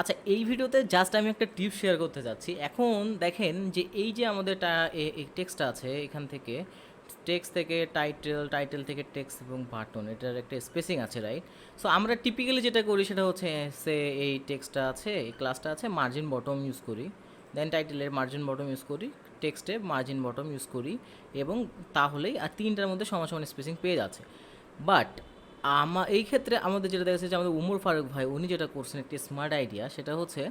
আচ্ছা, এই ভিডিওতে জাস্ট আমি একটা টিপ শেয়ার করতে যাচ্ছি। এখন দেখেন যে এই যে আমাদের টেক্সটটা আছে, এখান থেকে টেক্সট থেকে টাইটেল, টাইটেল থেকে টেক্সট এবং বাটন, এটার একটা স্পেসিং আছে, রাইট? সো আমরা টিপিক্যালি যেটা করি সেটা হচ্ছে সে এই টেক্সটটা আছে, এই ক্লাসটা আছে, মার্জিন বটম ইউজ করি, দেন টাইটেলের মার্জিন বটম ইউজ করি, টেক্সটে মার্জিন বটম ইউজ করি, এবং তাহলেই আর তিনটার মধ্যে সমান সমান স্পেসিং পেয়ে যাচ্ছে। বাট এই ক্ষেত্রে আমাদের যেটা দেখা যাচ্ছে যে আমাদের উমর ফারুক ভাই উনি যেটা করছেন একটি স্মার্ট আইডিয়া, সেটা হচ্ছে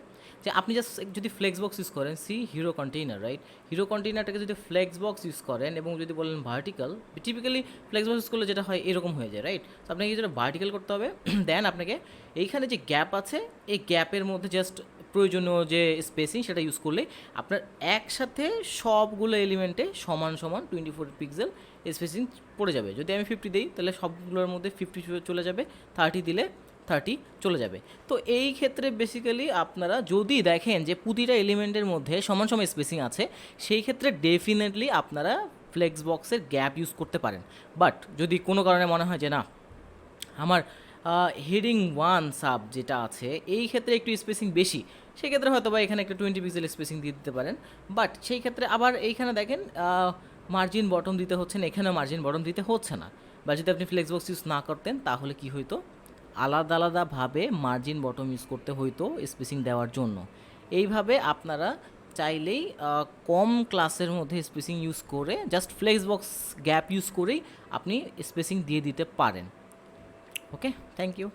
যে আপনি জাস্ট যদি ফ্লেক্সবক্স ইউজ করেন, হিরো কন্টেইনার, রাইট? হিরো কন্টেইনারটাকে যদি ফ্লেক্সবক্স ইউজ করেন এবং যদি বলেন ভার্টিক্যাল, টিপিক্যালি ফ্লেক্সবক্স ইউজ করলে যেটা হয় এরকম হয়ে যায়, রাইট? তো আপনাকে যেটা ভার্টিক্যাল করতে হবে, দেন আপনাকে এইখানে যে গ্যাপ আছে এই গ্যাপের মধ্যে জাস্ট প্রয়োজনীয় যে স্পেসিং সেটা ইউজ করলে আপনার একসাথে সবগুলো এলিমেন্টে সমান সমান 24 পিক্সেল স্পেসিং পড়ে যাবে। যদি আমি 50 দিই তাহলে সবগুলোর মধ্যে 50 চলে যাবে, 30 দিলে 30 চলে যাবে। তো এই ক্ষেত্রে বেসিক্যালি আপনারা যদি দেখেন যে প্রতিটা এলিমেন্টের মধ্যে সমান সমান স্পেসিং আছে, সেই ক্ষেত্রে ডেফিনেটলি আপনারা ফ্লেক্সবক্সের গ্যাপ ইউজ করতে পারেন। বাট যদি কোনো কারণে মনে হয় যে না, আমার হেডিং 1 সাব যেটা আছে এই ক্ষেত্রে একটু স্পেসিং বেশি, সেক্ষেত্রে হয়তো বা এখানে একটা 20 পিক্সেল স্পেসিং দিয়ে দিতে পারেন। বাট সেই ক্ষেত্রে আবার এইখানে দেখেন মার্জিন বটম দিতে হচ্ছে না, এখানেও মার্জিন বটম দিতে হচ্ছে না। বা যদি আপনি ফ্লেক্সবক্স ইউজ না করতেন তাহলে কি হইতো, আলাদা আলাদাভাবে মার্জিন বটম ইউজ করতে হইতো স্পেসিং দেওয়ার জন্য। এইভাবে আপনারা চাইলেই কম ক্লাসের মধ্যে স্পেসিং ইউজ করে জাস্ট ফ্লেক্সবক্স গ্যাপ ইউজ করেই আপনি স্পেসিং দিয়ে দিতে পারেন। ওকে, থ্যাংক ইউ।